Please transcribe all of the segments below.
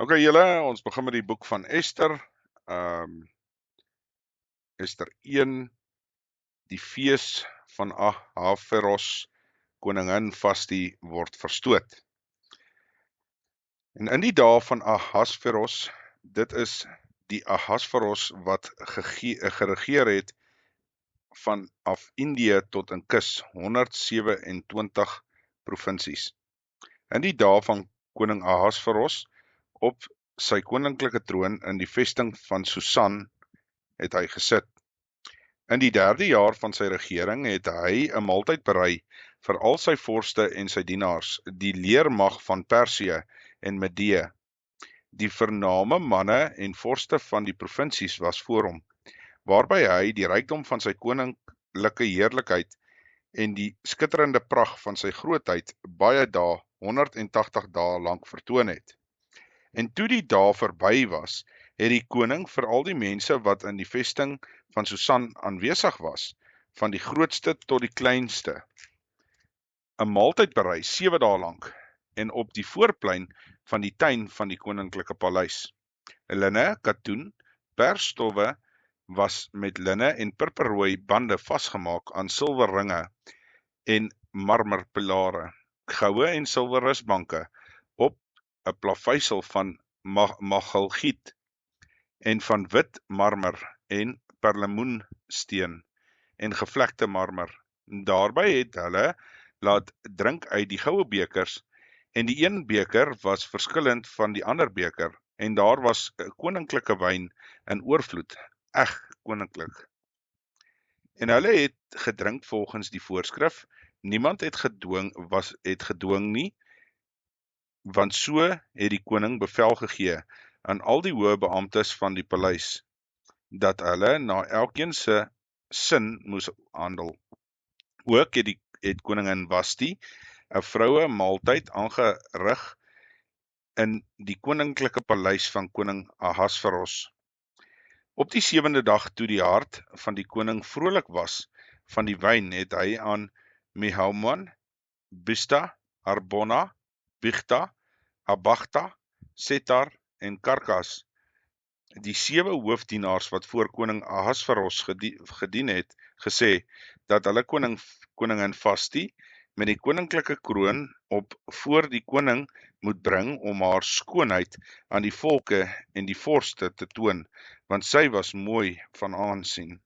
Ok julle, ons begin met die boek van Ester. Ester 1, die fees van Ahasveros, koningin Vashti word verstoot. En in die dae van Ahasveros, dit is die Ahasveros wat geregeer het vanaf Indië tot in Kus, 127 provinsies. In die dae van koning Ahasveros, op sy koninklike troon in die vesting van Susan, het hy gesit. In die 3de jaar van sy regering het hy 'n maaltyd berei vir al sy vorste en sy dienaars, die leermag van Persië en Medië. Die vername manne en vorste van die provinsies was voor hom, waarby hy die rykdom van sy koninklike heerlikheid en die skitterende pragt van sy grootheid baie dae, 180 dae lank vertoon het. En toe die dae verby was, het die koning vir al die mense wat in die vesting van Susan aanwesig was, van die grootste tot die kleinste, 'n maaltyd berei 7 dae lank, en op die voorplein van die tuin van die koninklike paleis. Linne, katoen, persstowwe was met linne en purperrooi bande vasgemaak aan silwerringe en marmerpilare, goue en silwer rusbanke op 'n plaveisel van magalgiet en van wit marmer en perlemoensteen en gevlekte marmer. Daarby het hulle laat drink uit die goue bekers, en die een beker was verskillend van die ander beker, en daar was koninklike wyn in oorvloed, koninklik. En hulle het gedrink volgens die voorskrif, niemand het gedwing nie, want so het die koning bevel gegee aan al die hoë beamptes van die paleis, dat hulle na elkeen se sin moes handel. Ook het koningin Vashti 'n vroue maaltyd aangerig in die koninklike paleis van koning Ahasveros. Op die 7de dag, toe die hart van die koning vrolik was van die wyn, het hy aan Mehuman, Biztha, Harbona, Bigtha, Abagtha, Setar en Karkas, die 7 hoofdienaars wat voor koning Ahasveros gedien het, gesê, dat hulle koningin Vashti met die koninklike kroon op voor die koning moet bring om haar skoonheid aan die volke en die vorste te toon, want sy was mooi van aansien.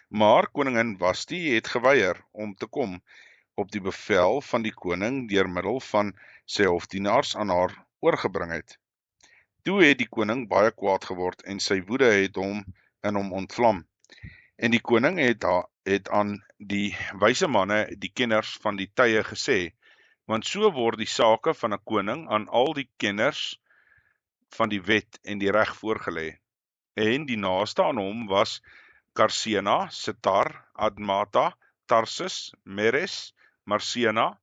Maar koningin Vashti het geweier om te kom op die bevel van die koning deur middel van sy hofdienaars aan haar oorgebring het. Toe het die koning baie kwaad geword en sy woede het in hom ontvlam. En die koning het aan die wyse manne, die kenners van die tye gesê, want so word die sake van 'n koning aan al die kenners van die wet en die reg voorgelê. En die naaste aan hom was Karsena, Setar, Admata, Tarsis, Meres, Marsena,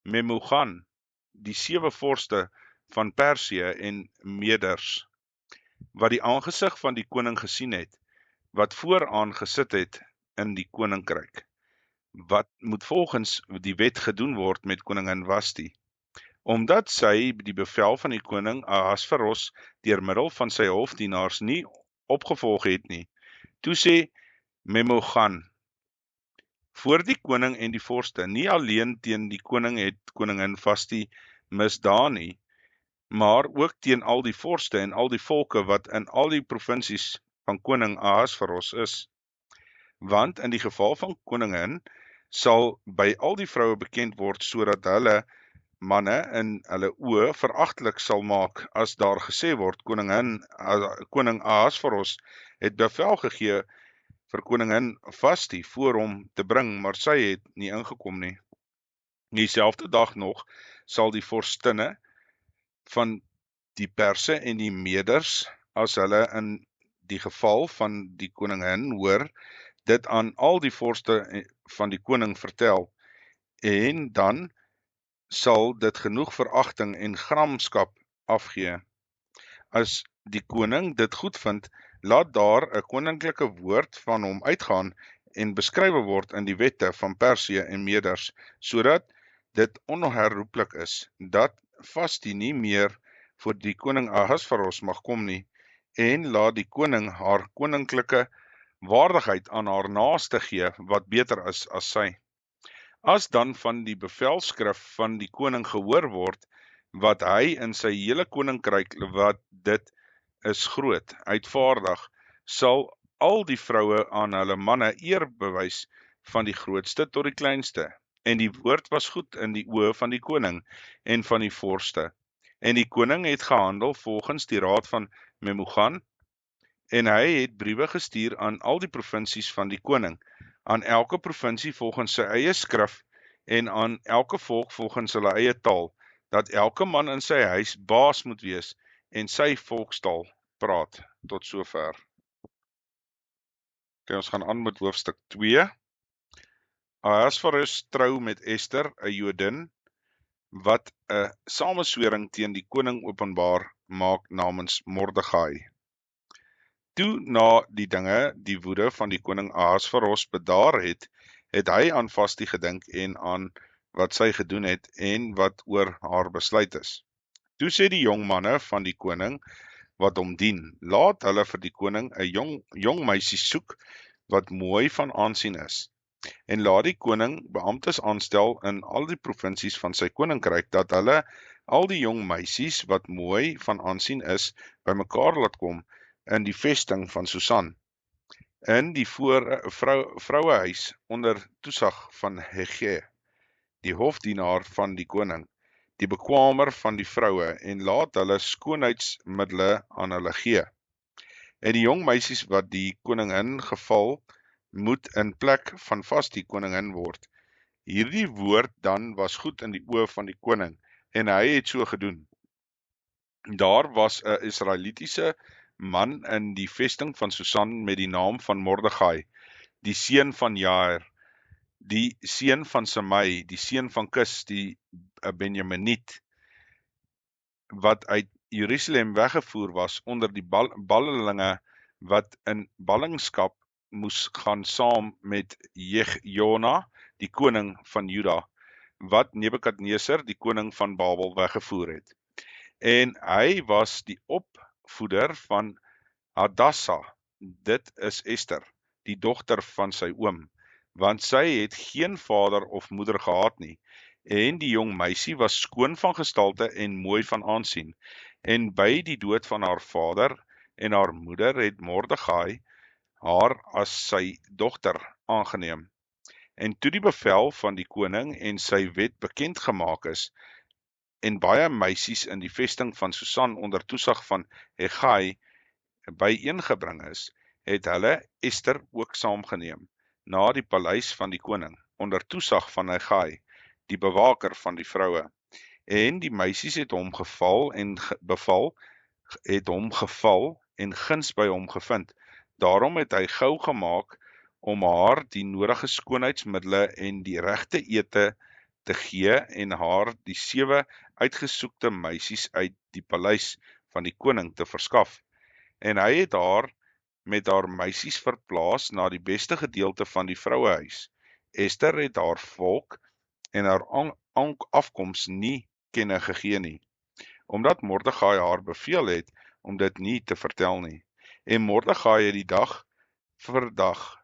Memucan, die 7 vorste van Persië en Meders, wat die aangesig van die koning gesien het, wat vooraan gesit het in die koninkryk, wat moet volgens die wet gedoen word met koningin Vashti, omdat sy die bevel van die koning Ahasveros deur middel van sy hofdienaars nie opgevolg het nie. Toe sê Memucan voor die koning en die vorste, nie alleen teen die koning het koningin Vashti misdaan nie, maar ook teen al die vorste en al die volke wat in al die provinsies van koning Ahasveros is. Want in die geval van koningin sal by al die vroue bekend word, sodat hulle manne in hulle oë veragtelik sal maak, as daar gesê word, koning Ahasveros het bevel gegee vir koningin Vashti voor hom te bring, maar sy het nie ingekom nie. Dieselfde dag nog sal die vorstinne van die Perse en die Meders, as hulle in die geval van die koningin hoor, dit aan al die vorste van die koning vertel, en dan sal dit genoeg veragting en gramskap afgee. As die koning dit goed vind, laat daar 'n koninklike woord van hom uitgaan en beskrywe word in die wette van Persië en Meders, sodat dit onherroepelik is, dat Vashti nie meer voor die koning Ahasveros mag kom nie, en laat die koning haar koninklike waardigheid aan haar naaste gee, wat beter is as sy. As dan van die bevelskrif van die koning gehoor word, wat hy in sy hele koninkryk, wat dit is groot, uitvaardig, sal al die vroue aan hulle manne eer bewys, van die grootste tot die kleinste. En die woord was goed in die oë van die koning en van die vorste. En die koning het gehandel volgens die raad van Memucan, en hy het briewe gestuur aan al die provinsies van die koning, aan elke provinsie volgens sy eie skrif, en aan elke volk volgens hulle eie taal, dat elke man in sy huis baas moet wees, en sy volkstaal praat. Tot sover. Okay, ons gaan aan met hoofstuk 2. Ahasveros trou met Ester, 'n Jodin, wat 'n sameswering teen die koning openbaar maak namens Mordegai. Toe na die dinge die woede van die koning Ahasveros bedaar het, het hy aan Vasti gedink en aan wat sy gedoen het en wat oor haar besluit is. Toe sê die jong manne van die koning wat hom dien, laat hulle vir die koning 'n jong meisie soek wat mooi van aansien is, en laat die koning beamptes aanstel in al die provinsies van sy koninkryk, dat hulle al die jong meisies wat mooi van aansien is, bymekaar laat kom in die vesting van Susan, in die vrouehuis onder toesag van Hege, die hofdienaar van die koning, die bekwamer van die vroue, en laat hulle skoonheidsmiddele aan hulle gee. En die jong meisies wat die koningin geval, moet in plek van Vasti koningin word. Hierdie woord dan was goed in die oë van die koning, en hy het so gedoen. Daar was 'n Israelitiese man in die vesting van Susan met die naam van Mordegai, die seun van Jair, die seun van Semai, die seun van Kis, die Benjaminiet, wat uit Jerusalem weggevoer was onder die ballinge, wat in ballingskap moes gaan saam met Jona, die koning van Juda, wat Nebukadneser, die koning van Babel, weggevoer het. En hy was die opvoeder van Hadassa, dit is Ester, die dogter van sy oom, want sy het geen vader of moeder gehad nie, en die jong meisie was skoon van gestalte en mooi van aansien, en by die dood van haar vader en haar moeder het Mordegai haar as sy dogter aangeneem. En toe die bevel van die koning en sy wet bekend gemaak is, en baie meisies in die vesting van Susan onder toesag van Hegai byeengebring is, het hulle Ester ook saamgeneem, na die paleis van die koning, onder toesag van Hegai, die bewaker van die vroue. En die meisies het hom geval en guns by hom gevind. Daarom het hy gou gemaak om haar die nodige skoonheidsmiddele en die regte ete te gee en haar die 7 uitgesoekte meisies uit die paleis van die koning te verskaf. En hy het haar met haar meisies verplaas na die beste gedeelte van die vrouehuis. Ester het haar volk en haar afkoms nie kenne gegee nie, omdat Mordegai haar beveel het om dit nie te vertel nie. En Mordegai het die dag vir dag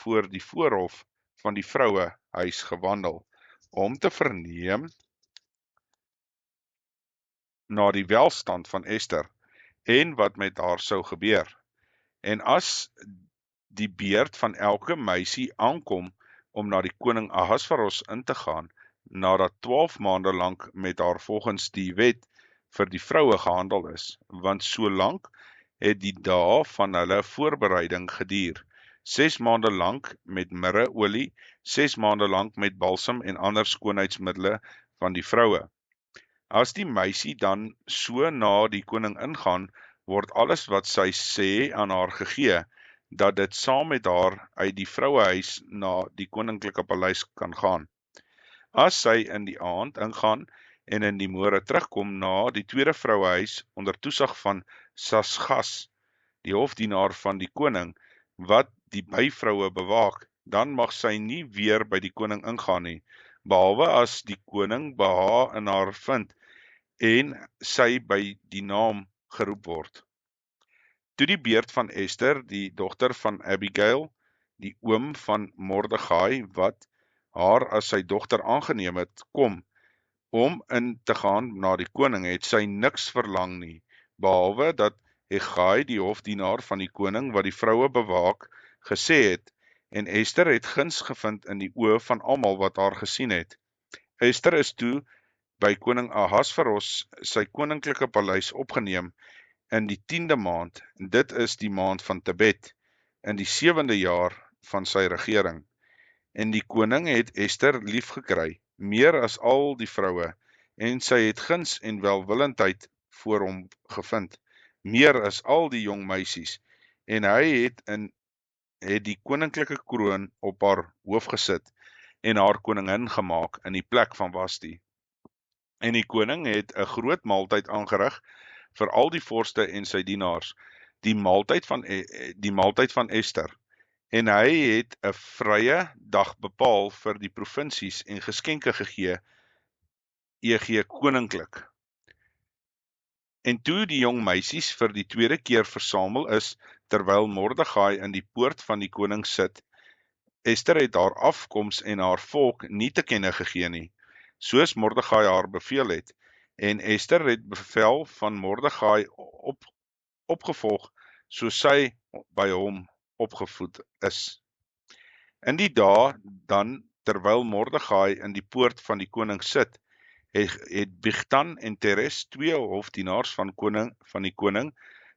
voor die voorhof van die vrouehuis gewandel, om te verneem na die welstand van Ester, en wat met haar sou gebeur. En as die beurt van elke meisie aankom om na die koning Ahasveros in te gaan, nadat 12 maande lank met haar volgens die wet vir die vroue gehandel is, want so lank het die dae van hulle voorbereiding geduur, 6 maande lank met mirreolie, 6 maande lank met balsam en ander skoonheidsmiddele van die vroue. As die meisie dan so na die koning ingaan, word alles wat sy sê aan haar gegee, dat dit saam met haar uit die vrouehuis na die koninklike paleis kan gaan. As sy in die aand ingaan en in die môre terugkom na die tweede vrouehuis onder toesag van Sasgas, die hofdienaar van die koning, wat die byvroue bewaak, dan mag sy nie weer by die koning ingaan nie, behalwe as die koning behaag in haar vind en sy by die naam geroep word. Toe die beurt van Esther, die dogter van Abigail, die oom van Mordegai, wat haar as sy dogter aangeneem het, kom om in te gaan na die koning, het sy niks verlang nie, behalwe dat Hegai, die hofdienaar van die koning, wat die vroue bewaak, gesê het, en Esther het guns gevind in die oë van almal wat haar gesien het. Esther is toe by koning Ahasveros sy koninklike paleis opgeneem in die 10de maand, en dit is die maand van Tebet, in die 7de jaar van sy regering. En die koning het Esther liefgekry, meer as al die vroue, en sy het guns en welwillendheid voor hom gevind, meer as al die jong meisies, en hy het die koninklike kroon op haar hoof gesit, en haar koningin gemaak in die plek van Vasti. En die koning het 'n groot maaltyd aangerig vir al die vorste en sy dienaars, die maaltyd van Esther, en hy het 'n vrye dag bepaal vir die provinsies en geskenke gegee, e.g. koninklik. En toe die jong meisies vir die tweede keer versamel is, terwyl Mordegai in die poort van die koning sit, Esther het haar afkoms en haar volk nie te kenne gegee nie, soos Mordegai haar beveel het, en Esther het bevel van Mordegai opgevolg, soos sy by hom opgevoed is. In die dae dan, terwyl Mordegai in die poort van die koning sit, het Bigtan en Teres, twee hofdienaars van die koning,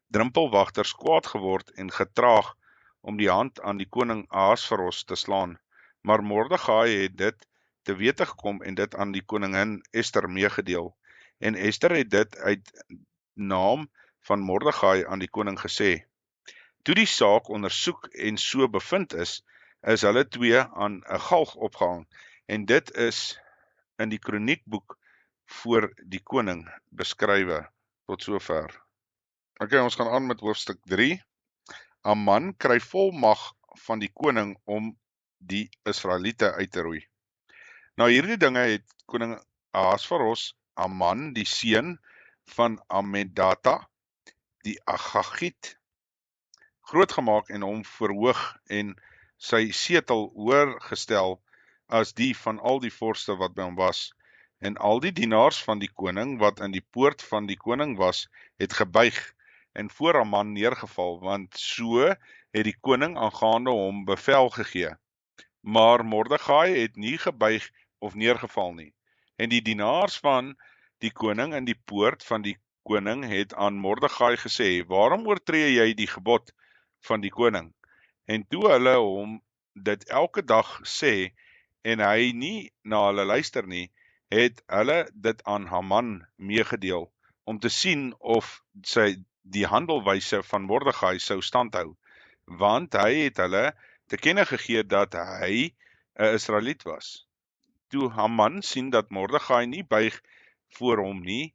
drimpelwagters kwaad geword en getraag om die hand aan die koning Ahasveros te slaan. Maar Mordegai het dit te wete gekom en dit aan die koningin Esther meegedeel. En Esther het dit uit naam van Mordegai aan die koning gesê. Toe die saak ondersoek en so bevind is hulle twee aan 'n galg opgehang, en dit is in die kroniekboek voor die koning beskrywe. Tot sover. Okay, ons gaan aan met hoofstuk 3. Aman kry volmag van die koning om die Israeliete uit te roei. Nou hierdie dinge het koning Ahasveros Aman, die seun van Amedata, die Agagit, grootgemaak en hom verhoog en sy setel hoër gestel as die van al die vorste wat by hom was. En al die dienaars van die koning wat in die poort van die koning was, het gebuig en voor Aman neergeval, want so het die koning aangaande hom bevel gegee. Maar Mordegai het nie gebuig of neergeval nie. En die dienaars van die koning in die poort van die koning het aan Mordegai gesê, waarom oortree jy die gebod van die koning? En toe hulle hom dit elke dag sê, en hy nie na hulle luister nie, het hulle dit aan Haman meegedeel, om te sien of die handelwyse van Mordegai sou standhou, want hy het hulle te kenne gegee dat hy 'n Israeliet was. Toe Haman sien dat Mordegai nie buig voor hom nie,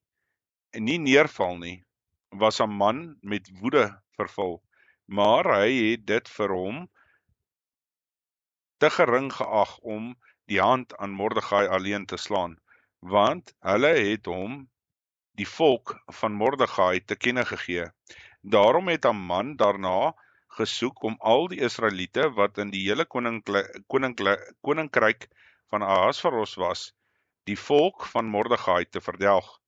en nie neerval nie, was Haman met woede vervul, maar hy het dit vir hom te gering geag om die hand aan Mordegai alleen te slaan, want hulle het hom die volk van Mordegai te kenne gegee. Daarom het Haman daarna gesoek om al die Israeliete wat in die hele koninkryk van Ahasveros was, die volk van Mordegai te verdelg.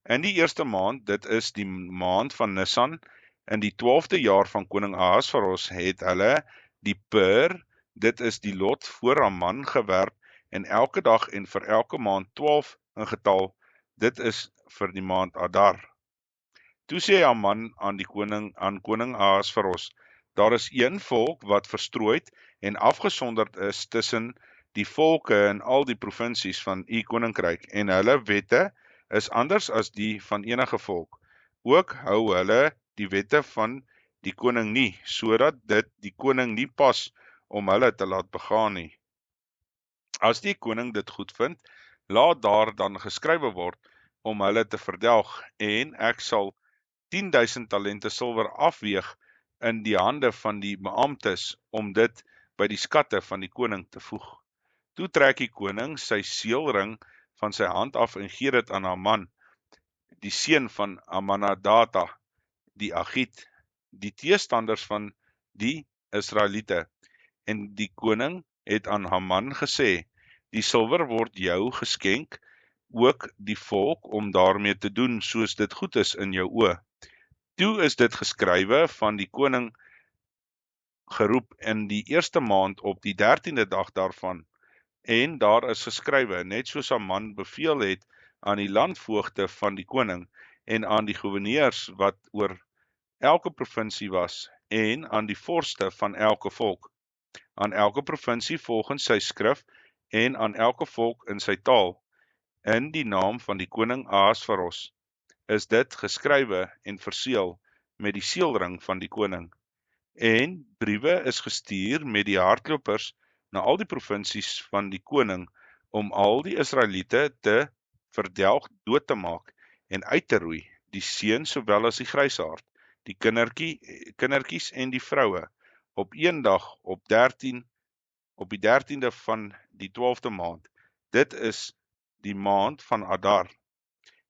In die eerste maand, dit is die maand van Nisan, in die 12de jaar van koning Ahasveros, het hulle die pur, dit is die lot voor Haman gewerp, en elke dag en vir elke maand 12 in getal, dit is vir die maand Adar. Toe sê Haman aan koning Ahasveros, daar is een volk wat verstrooid en afgesonderd is tussen die volke in al die provinsies van u koninkryk, en hulle wette is anders as die van enige volk. Ook hou hulle die wette van die koning nie, sodat dit die koning nie pas om hulle te laat begaan nie. As die koning dit goed vind, laat daar dan geskrywe word om hulle te verdelg, en ek sal 10.000 talente silwer afweeg in die hande van die beamptes om dit by die skatte van die koning te voeg. Toe trek die koning sy seelring van sy hand af en gee dit aan Haman, die seun van Amminadab, die Agit, die teestanders van die Israeliete. En die koning het aan Haman gesê, die silwer word jou geskenk, ook die volk om daarmee te doen soos dit goed is in jou oë. Toe is dit geskrywe van die koning geroep in die eerste maand op die 13de dag daarvan, en daar is geskrywe, net soos Haman beveel het aan die landvoogde van die koning, en aan die goewerneurs wat oor elke provinsie was, en aan die vorste van elke volk, aan elke provinsie volgens sy skrif, en aan elke volk in sy taal, in die naam van die koning Ahasveros, is dit geskrywe en verseël met die seelring van die koning. En briewe is gestuur met die hardlopers na al die provinsies van die koning, om al die Israeliete te verdelg dood te maak en uit te roei, die seun sowel as die grysaard, die kindertjies en die vroue, op een dag op die 13de van die 12de maand. Dit is die maand van Adar,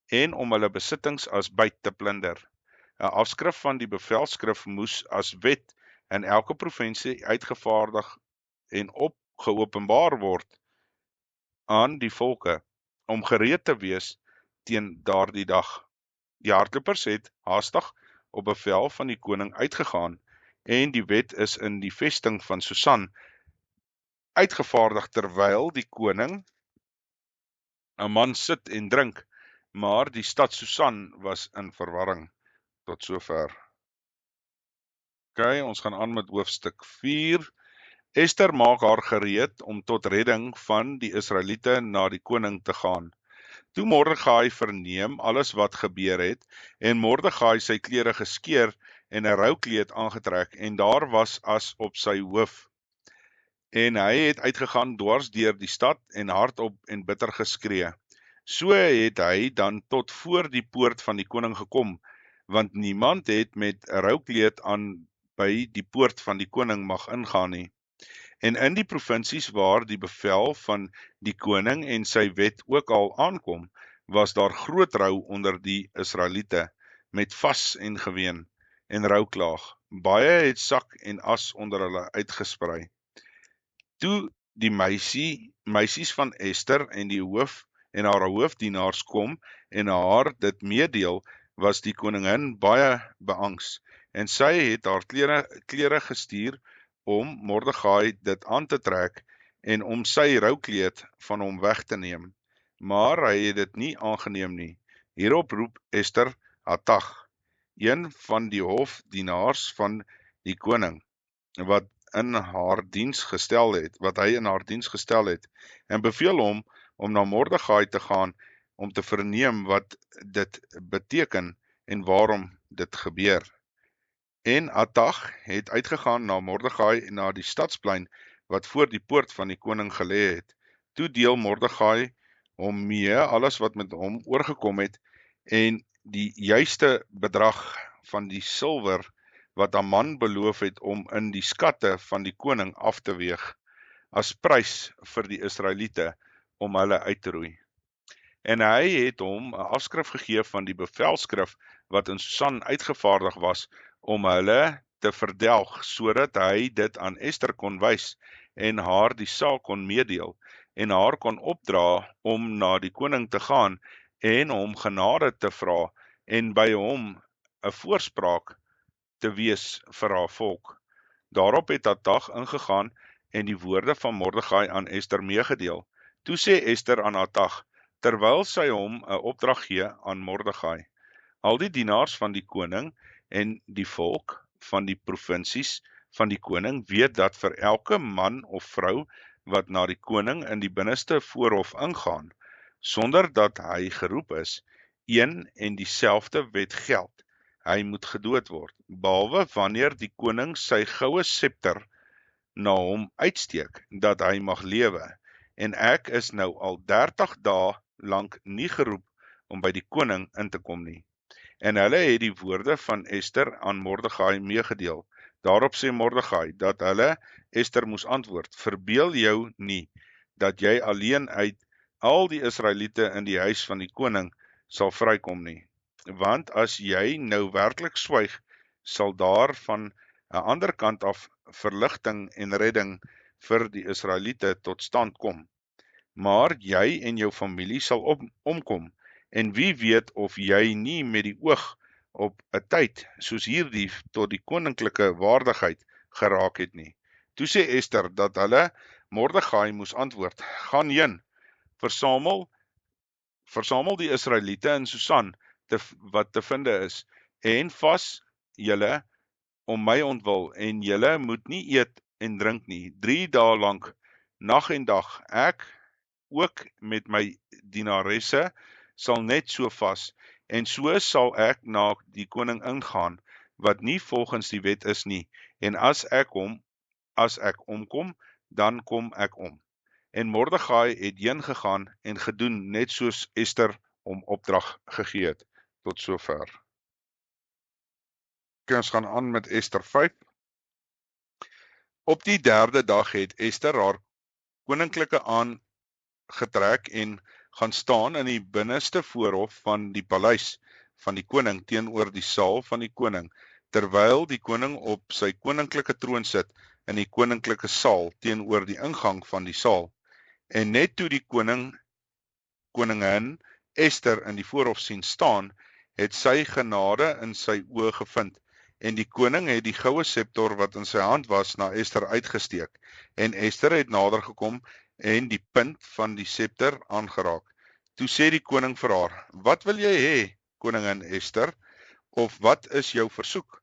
en om hulle besittings as byt te plunder. 'n Afskrif van die bevelskrif moes as wet in elke provinsie uitgevaardig en geopenbaar word aan die volke, om gereed te wees teen daardie dag. Die hardlopers het haastig op bevel van die koning uitgegaan, en die wet is in die vesting van Susan uitgevaardig terwyl die koning 'n man sit en drink, maar die stad Susan was in verwarring. Tot sover. OK, ons gaan aan met hoofstuk 4. Ester maak haar gereed om tot redding van die Israeliete na die koning te gaan. Toe Mordegai verneem alles wat gebeur het, en Mordegai sy klere geskeur en 'n roukleed aangetrek, en daar was as op sy hoof. En hy het uitgegaan dwars deur die stad en hardop en bitter geskree. So het hy dan tot voor die poort van die koning gekom, want niemand het met 'n roukleed aan by die poort van die koning mag ingaan nie. En in die provinsies waar die bevel van die koning en sy wet ook al aankom, was daar groot rou onder die Israeliete, met vas en geween en rouklaag. Baie het sak en as onder hulle uitgesprei. Toe die meisies van Ester en haar hoofdienaars kom en haar dit meedeel, was die koningin baie beangs, en sy het haar klere gestuur om Mordegai dit aan te trek en om sy roukleed van hom weg te neem. Maar hy het dit nie aangeneem nie. Hierop roep Ester Hatag, een van die hofdienaars van die koning, wat hy in haar diens gestel het, en beveel hom om na Mordegai te gaan om te verneem wat dit beteken en waarom dit gebeur. En Hatag het uitgegaan na Mordegai na die stadsplein wat voor die poort van die koning gelê het. Toe deel Mordegai hom mee alles wat met hom oorgekom het en die juiste bedrag van die silwer wat Haman beloof het om in die skatte van die koning af te weeg, as prys vir die Israeliete om hulle uit te roei. En hy het hom 'n afskrif gegee van die bevelskrif wat in Susan uitgevaardig was, om hulle te verdelg, sodat hy dit aan Ester kon wys en haar die saak kon meedeel, en haar kon opdra om na die koning te gaan en hom genade te vra en by hom 'n voorspraak te wees vir haar volk. Daarop het Hatag ingegaan en die woorde van Mordegai aan Ester meegedeel. Toe sê Ester aan Hatag, terwyl sy hom 'n opdrag gee aan Mordegai: al die dienaars van die koning en die volk van die provinsies van die koning weet dat vir elke man of vrou wat na die koning in die binneste voorhof ingaan, sonder dat hy geroep is, een en dieselfde wet geld. Hy moet gedood word, behalwe wanneer die koning sy goue scepter na hom uitsteek, dat hy mag lewe. En ek is nou al 30 dae lank nie geroep om by die koning in te kom nie. En hulle het die woorde van Ester aan Mordegai meegedeel. Daarop sê Mordegai dat hulle Ester moes antwoord: verbeel jou nie dat jy alleen uit al die Israeliete in die huis van die koning sal vrykom nie. want as jy nou werklik swyg, sal daar van 'n ander kant af verligting en redding vir die Israeliete tot stand kom. Maar jy en jou familie sal omkom, en wie weet of jy nie met die oog op 'n tyd soos hierdie tot die koninklike waardigheid geraak het nie. Toe sê Ester dat hulle Mordegai moes antwoord: "Gaan heen, versamel die Israeliete in Susan wat te vinde is, en vas julle om my ontwil, en julle moet nie eet en drink nie, 3 dae lank, nag en dag. Ek ook met my dienaresse sal net so vas, en so sal ek na die koning ingaan, wat nie volgens die wet is nie, en as ek omkom, dan kom ek om." En Mordegai het heen gegaan en gedoen net soos Ester hom opdrag gegee het. Tot sover. Ons gaan aan met Ester 5. Op die 3de dag het Ester haar koninklike aangetrek en gaan staan in die binneste voorhof van die paleis van die koning teenoor die saal van die koning, terwyl die koning op sy koninklike troon sit in die koninklike saal teenoor die ingang van die saal. En net toe die koningin Ester in die voorhof sien staan, het sy genade in sy oë gevind, en die koning het die goue scepter wat in sy hand was na Ester uitgesteek, en Ester het nader gekom en die punt van die scepter aangeraak. Toe sê die koning vir haar: "Wat wil jy hê, koningin Ester, of wat is jou versoek?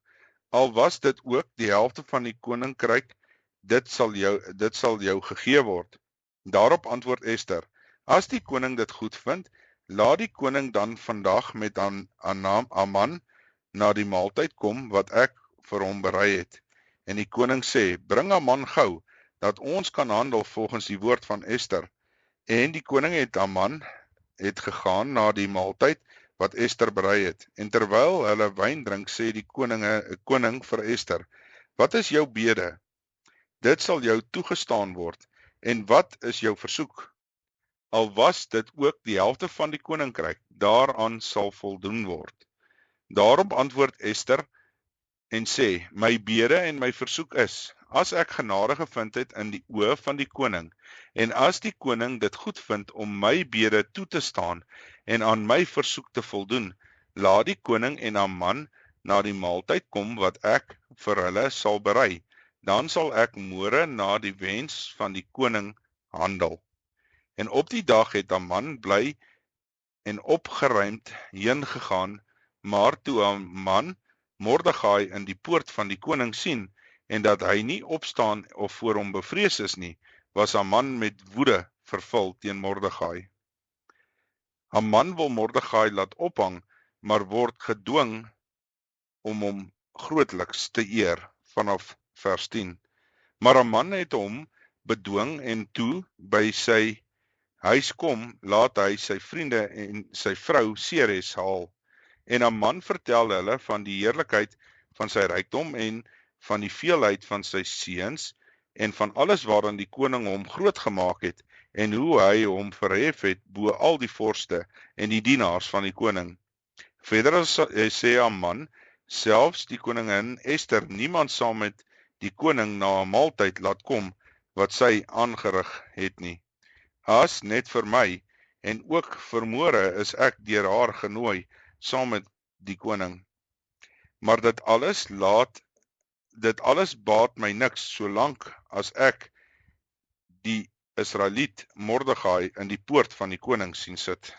Al was dit ook die helfte van die koninkryk, dit sal jou gegee word." Daarop antwoord Ester: "As die koning dit goed vind, laat die koning dan vandag met Haman na die maaltyd kom wat ek vir hom berei het." En die koning sê: "Bring Haman gou, dat ons kan handel volgens die woord van Ester." En die koning het gegaan na die maaltyd wat Ester berei het. En terwyl hulle wyn drink, sê die koning vir Ester: "Wat is jou bede? Dit sal jou toegestaan word. En wat is jou versoek? Al was dit ook die helfte van die koninkryk, daaraan sal voldoen word." Daarop antwoord Ester en sê: "My bede en my versoek is, as ek genade gevind het in die oë van die koning, en as die koning dit goed vind om my bede toe te staan en aan my versoek te voldoen, laat die koning en Haman na die maaltyd kom wat ek vir hulle sal berei. Dan sal ek môre na die wens van die koning handel." En op die dag het Haman bly en opgeruimd heen gegaan, maar toe Haman Mordegai in die poort van die koning sien, en dat hy nie opstaan of voor hom bevrees is nie, was Haman met woede vervul teen Mordegai. Haman wil Mordegai laat ophang, maar word gedwing om hom grootliks te eer, vanaf vers 10. Maar Haman het hom bedwing, en toe by sy huis kom, laat hy sy vriende en sy vrou Seres haal. En Haman vertel hulle van die heerlikheid van sy rykdom en van die veelheid van sy seuns en van alles waarin die koning hom groot gemaak het en hoe hy hom verhef het bo al die vorste en die dienaars van die koning. Verder sê Haman, selfs die koningin Ester niemand saam met die koning na 'n maaltyd laat kom wat sy aangerig het nie, as net vir my, en ook vir môre is ek deur haar genooi saam met die koning. Maar dit alles baat my niks, solank as ek die Israeliet Mordegai in die poort van die koning sien sit.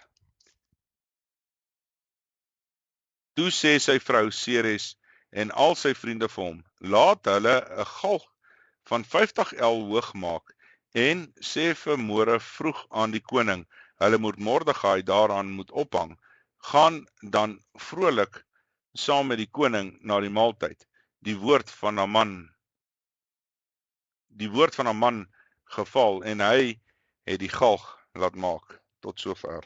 Toe sê sy vrou Seres en al sy vriende vir hom: "Laat hulle 'n galg van 50 el hoog maak, en sê vir môre vroeg aan die koning, hulle moet Mordegai daaraan moet ophang. Gaan dan vrolik saam met die koning na die maaltyd." Die woord van Haman geval, en hy het die galg laat maak. Tot sover.